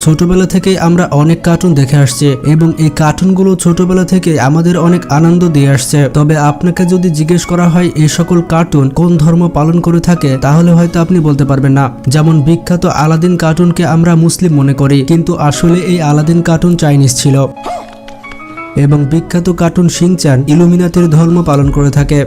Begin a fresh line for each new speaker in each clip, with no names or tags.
ছোটবেলা থেকে আমরা অনেক কার্টুন দেখে আসছি এবং এই কার্টুনগুলো ছোটবেলা থেকে আমাদের অনেক আনন্দ দিয়ে আসছে। তবে আপনাকে যদি জিজ্ঞেস করা হয় এই সকল কার্টুন কোন ধর্ম পালন করে থাকে, তাহলে হয়তো আপনি বলতে পারবেন না। যেমন বিখ্যাত আলাদিন কার্টুনকে আমরা মুসলিম মনে করি, কিন্তু আসলে এই আলাদিন কার্টুন চাইনিজ ছিল। এবং বিখ্যাত কার্টুন শিনচ্যান ইলুমিনাতির ধর্ম পালন করে থাকে।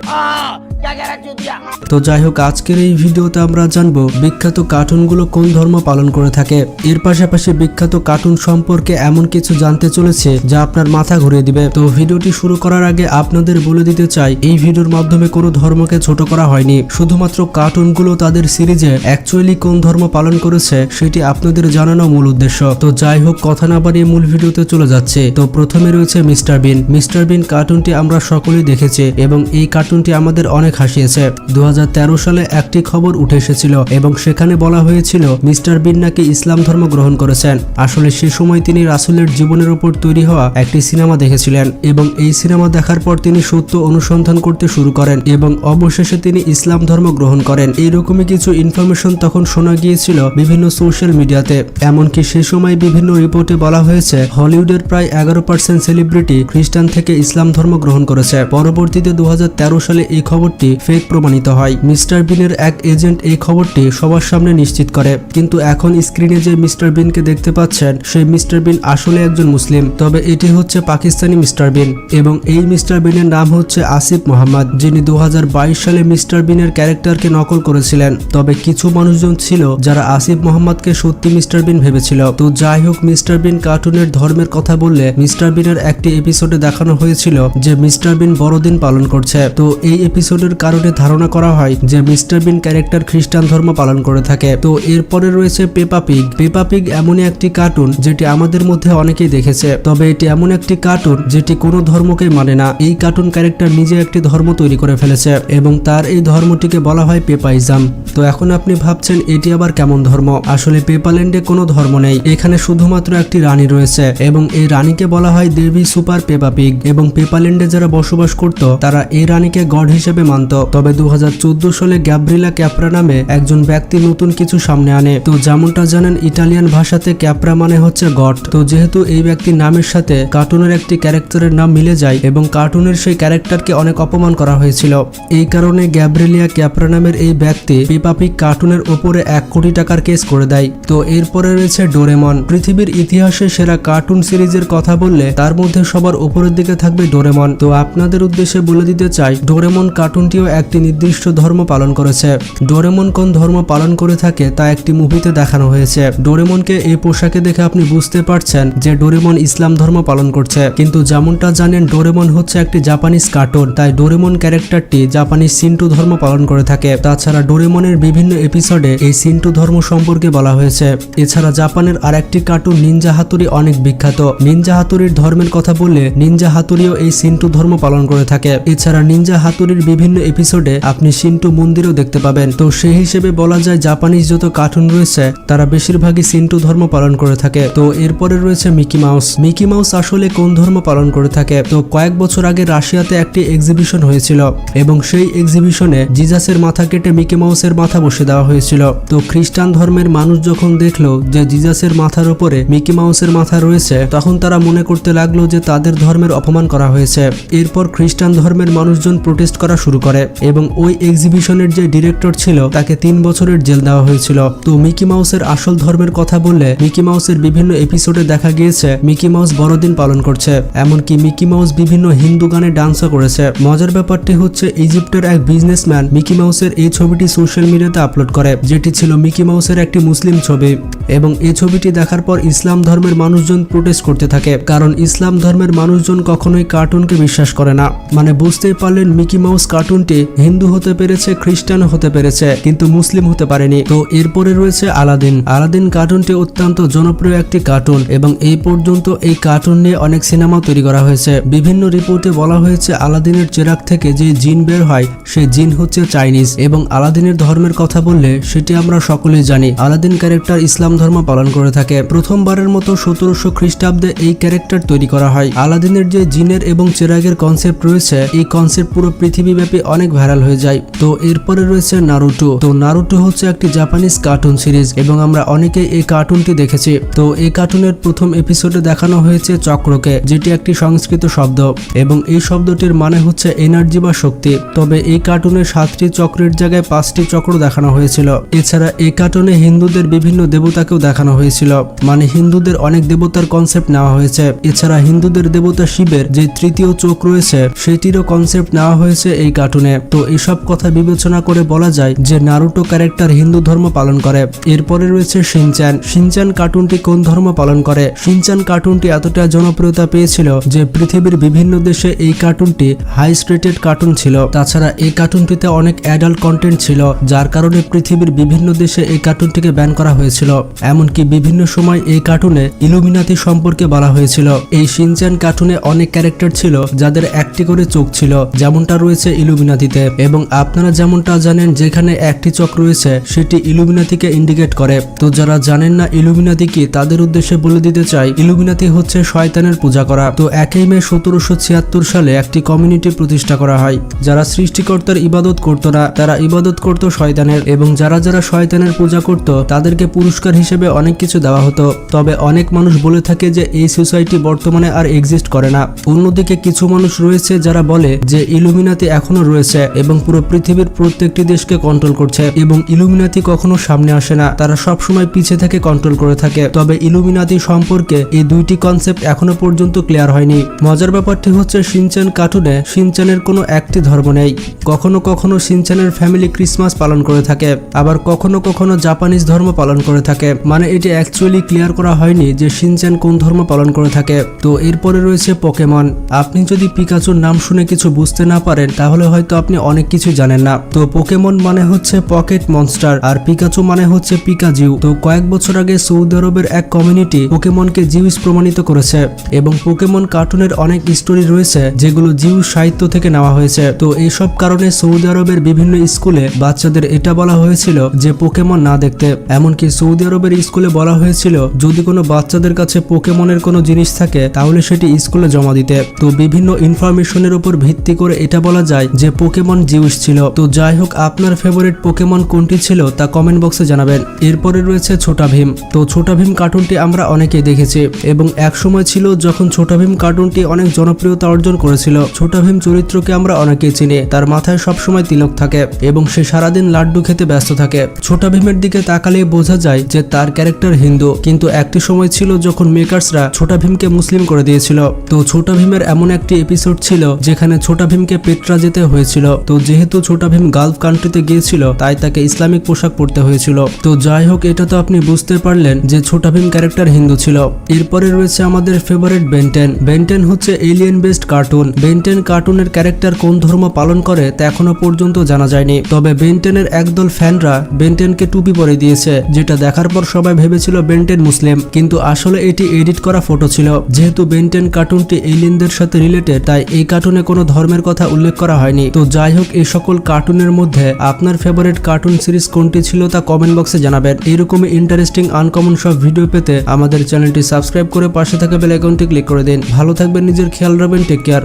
তো যাই হোক, আজকের এই ভিডিওতে আমরা জানবো বিখ্যাত কার্টুনগুলো কোন ধর্ম পালন করে থাকে। এর পাশাপাশি বিখ্যাত কার্টুন সম্পর্কে এমন কিছু জানতে চলেছে যা আপনার মাথা ঘুরিয়ে দিবে। তো ভিডিওটি শুরু করার আগে আপনাদের বলে দিতে চাই, এই ভিডিওর মাধ্যমে কোনো ধর্মকে ছোট করা হয়নি, শুধুমাত্র কার্টুনগুলো তাদের সিরিজে অ্যাকচুয়ালি কোন ধর্ম পালন করেছে সেটি আপনাদের জানানো মূল উদ্দেশ্য। তো যাই হোক, কথা না বাড়িয়ে মূল ভিডিওতে চলে যাচ্ছে। তো প্রথমে রয়েছে মিস্টার বিন। মিস্টার বিন কার্টুনটি আমরা সকলেই দেখেছি এবং এই কার্টুনটি আমাদের অনেক হাসিয়েছে। 2013 সালে একটি খবর উঠে এসেছিল এবং সেখানে বলা হয়েছিল মিস্টার বিন নাকি ইসলাম ধর্ম গ্রহণ করেছেন। আসলে সে সময় তিনি রাসূলের জীবনের উপর তৈরি হওয়া একটি সিনেমা দেখেছিলেন এবং এই সিনেমা দেখার পর তিনি সত্য অনুসন্ধান করতে শুরু করেন এবং অবশেষে তিনি ইসলাম ধর্ম গ্রহণ করেন। এইরকমই কিছু ইনফরমেশন তখন শোনা গিয়েছিল বিভিন্ন সোশ্যাল মিডিয়াতে। এমনকি সে সময় বিভিন্ন রিপোর্টে বলা হয়েছে হলিউডের প্রায় 11% সেলিব্রিটি খ্রিস্টান থেকে ইসলাম ধর্ম গ্রহণ করেছে। পরবর্তীতে 2013 সালে এই খবরটি ফেক প্রমাণিত হয়। মিস্টার বিনের এক এজেন্ট এই খবরটি সবার সামনে নিশ্চিত করে, কিন্তু এখন স্ক্রিনে যে মিস্টার বিনকে দেখতে পাচ্ছেন সেই মিস্টার বিন আসলে একজন মুসলিম। তবে এটি হচ্ছে পাকিস্তানি মিস্টার বিন এবং এই মিস্টার বিনের নাম হচ্ছে আসিফ মোহাম্মদ, যিনি 2022 সালে মিস্টার বিনের ক্যারেক্টারকে নকল করেছিলেন। তবে কিছু মানুষজন ছিল যারা আসিফ মোহাম্মদকে সত্যি মিস্টার বিন ভেবেছিল। তো যাই হোক, মিস্টার বিন কার্টুনের ধর্মের কথা বললে মিস্টার বিনের একটি এপিসোডে দেখানো হয়েছিল যে মিস্টার বিন বড়দিন পালন করছে। তো এই এপিসোডের কারণে ধারণা করা হয় যে মিস্টার বিন ক্যারেক্টার খ্রিস্টান ধর্ম পালন করে থাকে। তো এরপরে রয়েছে পেপা পিগ। পেপা পিগ এমনই একটি কার্টুন যেটি আমাদের মধ্যে অনেকেই দেখেছে। তবে এটি এমন একটি কার্টুন যেটি কোনো ধর্মকে মানে না। এই কার্টুন ক্যারেক্টার নিজে একটি ধর্ম তৈরি করে ফেলেছে এবং তার এই ধর্মটিকে বলা হয় পেপাইজম। তো এখন আপনি ভাবছেন এটি আবার কেমন ধর্ম? আসলে পেপাল্যান্ডে কোনো ধর্ম নেই, এখানে শুধুমাত্র একটি রানী রয়েছে এবং এই রানীকে বলা হয় দেবী সুপার পেপা পিগ। এবং পেপাল্যান্ডে যারা বসবাস করত তারা এই রানীকে গড হিসেবে মানত। তবে 2014 সালে গ্যাব্রিলা ক্যাপ্রা নামে একজন ব্যক্তি নতুন কিছু সামনে আনে। তো যেমনটা জানেন, ইটালিয়ান ভাষাতে ক্যাপ্রা মানে হচ্ছে গড। তো যেহেতু এই ব্যক্তির নামের সাথে কার্টুনের একটি ক্যারেক্টারের নাম মিলে যায় এবং কার্টুনের সেই ক্যারেক্টারকে অনেক অপমান করা হয়েছিল, এই কারণে গ্যাব্রিলিয়া ক্যাপ্রা নামের এই ব্যক্তি পেপা পিগ কার্টুনের ওপরে 1 কোটি টাকার কেস করে দেয়। তো এরপরে রয়েছে ডোরেমন। পৃথিবীর ইতিহাসে সেরা কার্টুন সিরিজের কথা বললে তার মধ্যে সবার উপরের দিকে থাকবে ডোরেমন। তো আপনাদের উদ্দেশ্যে বলে দিতে চাই, ডোরেমন কার্টুনটিও একটি নির্দিষ্ট ধর্ম পালন করেছে। ডোরেমন কোন ধর্ম পালন করে থাকে তা একটি মুভিতে দেখানো হয়েছে। ডোরেমনকে এই পোশাকে দেখে আপনি বুঝতে পারছেন যে ডোরেমন ইসলাম ধর্ম পালন করছে, কিন্তু যেমনটা জানেন ডোরেমন হচ্ছে একটি জাপানিজ কার্টুন, তাই ডোরেমন ক্যারেক্টারটি জাপানিজ সিন্টু ধর্ম পালন করে থাকে। তাছাড়া ডোরেমনের বিভিন্ন এপিসোডে এই সিন্টু ধর্ম সম্পর্কে বলা হয়েছে। এছাড়া জাপানের আরেকটি কার্টুন নিনজা হাতুড়ি অনেক বিখ্যাত। নিনজা হাতুড়ির ধর্মের কথা বললে নিনজা হাতুড়িও এই সিন্টু ধর্ম পালন করে থাকে। এছাড়া নিনজা হাতুড়ির বিভিন্ন এপিসোডে আপনি সিন্টু মন্দিরও দেখতে পাবেন। তো সেই হিসেবে বলা যায় জাপানিজ যত কার্টুন রয়েছে তারা বেশিরভাগই সিন্টু ধর্ম পালন করে থাকে। তো এরপরে রয়েছে মিকি মাউস। মিকি মাউস আসলে কোন ধর্ম পালন করে থাকে? তো কয়েক বছর আগে রাশিয়াতে একটি এক্সিবিশন হয়েছিল এবং সেই এক্সিবিশনে জিজাসের মাথা কেটে মিকি মাউসের মাথা বসিয়ে দেওয়া হয়েছিল। তো খ্রিস্টান ধর্মের মানুষ যখন দেখলো যে জিজাসের মাথার উপরে মিকি মাউসের মাথা রয়েছে, তখন তারা মনে করতে লাগলো যে তাদের ধর্মের অপমান করা হয়েছে। এরপর খ্রিস্টান ধর্মের মানুষজন প্রোটেস্ট করা শুরু করে এবং ওই এক্সিবিশনের যে ডিরেক্টর ছিল তাকে 3 বছরের জেল দেওয়া হয়েছিল। তো মিকি মাউসের আসল ধর্মের কথা বললে মিকি মাউসের বিভিন্ন এপিসোডে দেখা গিয়েছে মিকি মাউস বড়দিন পালন করছে। এমনকি মিকি মাউস বিভিন্ন হিন্দু গানে ডান্সও করেছে। মজার ব্যাপারটি হচ্ছে ইজিপ্টের এক বিজনেসম্যান মিকি মাউসের এই ছবিটি সোশ্যাল মিডিয়াতে আপলোড করে, যেটি ছিল মিকি মাউসের একটি মুসলিম ছবি। এবং এই ছবিটি দেখার পর ইসলাম ধর্মের মানুষজন প্রোটেস্ট করতে থাকে, কারণ ইসলাম ধর্মের মানুষজন কখনোই কার্টুনকে বিশ্বাস করে না। মানে বুঝতেই পারলেন মিকি মাউস কার্টুনটি হিন্দু হতে পেরেছে, খ্রিস্টান হতে পেরেছে, কিন্তু মুসলিম হতে পারেনি। তো এরপরে রয়েছে আলাদিন। আলাদিন কার্টুনটি অত্যন্ত জনপ্রিয় একটি কার্টুন এবং এই পর্যন্ত এই কার্টুন নিয়ে অনেক সিনেমা তৈরি করা হয়েছে। বিভিন্ন রিপোর্টে বলা হয়েছে আলাদিনের চেরাগ থেকে যে জিন বের হয় সেই জিন হচ্ছে চাইনিজ। এবং আলাদিনের ধর্মের কথা বললে সেটি আমরা সকলেই জানি, আলাদিন ক্যারেক্টার ইসলাম ধর্ম পালন করে থাকে। প্রথমবারের মতো 1700 খ্রিস্টাব্দে এই ক্যারেক্টার তৈরি করা হয় আলাদিনের যে জিনের এবং চেরাগের কনসেপ্ট রয়েছে, এই কনসেপ্ট পুরো পৃথিবীব্যাপী অনেক ভাইরাল হয়ে যায়। তো এরপরে রয়েছে নারুটো। তো নারুটো হচ্ছে একটি জাপানিজ কার্টুন সিরিজ এবং আমরা অনেকেই এই কার্টুনটি দেখেছি। তো এই কার্টুনের প্রথম এপিসোডে দেখানো হয়েছে চক্রকে, যেটি একটি সংস্কৃত শব্দ এবং এই শব্দটির মানে হচ্ছে এনার্জি বা শক্তি। তবে এই কার্টুনে 7টি চক্রের জায়গায় 5টি চক্র দেখানো হয়েছিল। এছাড়া এই কার্টুনে হিন্দুদের বিভিন্ন দেবতাকেও দেখানো হয়েছিল, মানে হিন্দুদের অনেক দেবতার কনসেপ্ট নেওয়া হয়েছে। এছাড়া হিন্দুদের দেবতা শিবের যে তৃতীয় চোখ রয়েছে সেটিরও কনসেপ্ট নেওয়া হয়েছে এই কার্টুনে। তো এসব কথা বিবেচনা করে বলা যায় যে নারুটো ক্যারেক্টার হিন্দু ধর্ম পালন করে। এরপরে রয়েছে শিনচ্যান। শিনচ্যান কার্টুনটি কোন ধর্ম পালন করে? শিনচ্যান কার্টুনটি এতটা জনপ্রিয়তা পেয়েছিল যে পৃথিবীর বিভিন্ন দেশে এই কার্টুনটি হাইস্ট রেটেড কার্টুন ছিল। তাছাড়া এই কার্টুনটিতে অনেক অ্যাডাল্ট কন্টেন্ট ছিল, যার কারণে পৃথিবীর বিভিন্ন দেশে এই কার্টুনটিকে ব্যান করা হয়েছিল। এমনকি বিভিন্ন সময় এই কার্টুনে ইলুমিনাতি সম্পর্কে বলা হয়েছিল। এই শিনচ্যান কার্টুনে অনেক ক্যারেক্টার ছিল যাদের একটি করে চোখ ছিল, যেমনটা রয়েছে ইলুমিনাতিতে। এবং আপনারা যেমনটা জানেন যেখানে একটি চোখ রয়েছে সেটি ইলুমিনাতিকে ইন্ডিকেট করে। তো যারা জানেন না ইলুমিনাতি কি, তাদের উদ্দেশ্যে বলে দিতে চাই, ইলুমিনাতি হচ্ছে শয়তানের পূজা করা। তো 1 মে 1776 সালে একটি কমিউনিটি প্রতিষ্ঠা করা হয়। যারা সৃষ্টিকর্তার ইবাদত করত না, তারা ইবাদত করত শয়তানের, এবং যারা যারা শয়তানের পূজা করত তাদেরকে পুরস্কার হিসেবে অনেক কিছু দেওয়া হতো। তবে অনেক মানুষ বলে থাকে যে এই সোসাইটি বর্তমানে আর এক্সিস্ট করে না। অন্যদিকে কিছু মানুষ রয়েছে যারা বলে যে ইলুমিনাতি এখনো রয়েছে এবং পুরো পৃথিবীর প্রত্যেকটি দেশকে কন্ট্রোল করছে, এবং ইলুমিনাতি কখনো সামনে আসে না, তারা সব সময় পিছে থেকে কন্ট্রোল করে থাকে। তবে ইলুমিনাতি সম্পর্কে এই দুইটি কনসেপ্ট এখনো পর্যন্ত ক্লিয়ার হয়নি। মজার ব্যাপারটি হচ্ছে শিনচ্যান কার্টুনে শিনচ্যানের কোনো একটি ধর্ম নেই। কখনো কখনো শিনচ্যানের ফ্যামিলি ক্রিসমাস পালন করে থাকে, আবার কখনো কখনো জাপানিজ ধর্ম পালন করে থাকে। মানে এটি অ্যাকচুয়ালি ক্লিয়ার করা হয়নি যে শিনচ্যান কোন ধর্ম পালন করে থাকে। তো এরপরে রয়েছে পোকেমন। আপনি যদি পিকাচুর নাম শুনে কিছু বুঝতে না পারেন তাহলে হয়তো আপনি অনেক কিছু জানেন না। তো পোকেমন মানে হচ্ছে পকেট মনস্টার, আর পিকাচু মানে হচ্ছে পিকাজিউ। তো কয়েক বছর আগে সৌদি আরবের এক কমিউনিটি পোকেমনকে জিউস প্রমাণিত করেছে, এবং পোকেমন কার্টুনের অনেক স্টোরি রয়েছে যেগুলো জিউস সাহিত্য থেকে নেওয়া হয়েছে। তো এইসব কারণে সৌদি আরবের বিভিন্ন স্কুলে বাচ্চাদের এটা বলা হয়েছিল যে পোকেমন না দেখতে। এমনকি সৌদি আরবের স্কুলে বলা হয়েছিল যদি কোনো বাচ্চাদের কাছে পোকেমনের কোনো জিনিস থাকে তাহলে সেটি স্কুলে জমা দিতে। তো বিভিন্ন ইনফরমেশনের উপর ভিত্তি করে এটা বলা যায় যে পোকেমন জিউস ছিল। তো যাই হোক, আপনার ফেভারিট পোকেমন কোনটি ছিল তা কমেন্ট বক্সে জানাবেন। এরপরে রয়েছে ছোটা ভীম। তো ছোটা ভীম কার্টুনটি আমরা অনেকেই দেখেছি, এবং এক সময় ছিল যখন ছোটা ভীম কার্টুনটি অনেক জনপ্রিয়তা অর্জন করেছিল। ছোটা ভীম চরিত্রকে আমরা অনেকেই চিনি, তার মাথায় সবসময় তিলক থাকে এবং সে সারাদিন লাড্ডু খেতে ব্যস্ত থাকে। ছোটা ভীমের দিকে তাকালেই বোঝা যায় যে তার ক্যারেক্টার হিন্দু, কিন্তু একটি সময় ছিল যখন মেকার্সরা ছোটা ভীমকে মুসলিম করে দিয়েছিল। তো ছোটা ভীমের এমন একটি এপিসোড ছিল যেখানে ছোটা ভীমকে পেট্রা যেতে হয়েছিল। তো যেহেতু ছোটা ভীম গালফ কান্ট্রিতে গিয়েছিল তাই তাকে ইসলামিক পোশাক পরতে হয়েছিল। তো যাই হোক, এটা তো আপনি বুঝতে পারলেন যে ছোটা ভীম ক্যারেক্টার হিন্দু ছিল। এরপরে রয়েছে আমাদের ফেভারিট বেনটেন। বেনটেন হচ্ছে এলিয়েন বেসড কার্টুন। বেনটেন কার্টুনের ক্যারেক্টার কোন ধর্ম পালন করে তা এখনো পর্যন্ত জানা যায়নি। তবে বেনটেনের একদল ফ্যানরা বেনটেনকে টুপি পরে দিয়েছে, যেটা দেখার পর সবাই ভেবেছিল বেনটেন মুসলিম, কিন্তু আসলে এটি এডিট করা ফটো ছিল। যেহেতু বেনটেন কার্টুনটি এলিয়েনদের সাথে রিলেটেড, তাই এই কার্টুনে কোনো ধর্মের কথা উল্লেখ করা হয়নি। তো যাই হোক, এই সকল কার্টুনের মধ্যে আপনার ফেভারিট কার্টুন সিরিজ কোনটি ছিল তা কমেন্ট বক্সে জানাবেন। এরকমই ইন্টারেস্টিং আনকমন সব ভিডিও পেতে আমাদের চ্যানেলটি সাবস্ক্রাইব করে পাশে থাকা বেল আইকনটি ক্লিক করে দিন। ভালো থাকবেন, নিজের খেয়াল রাখবেন, টেক কেয়ার।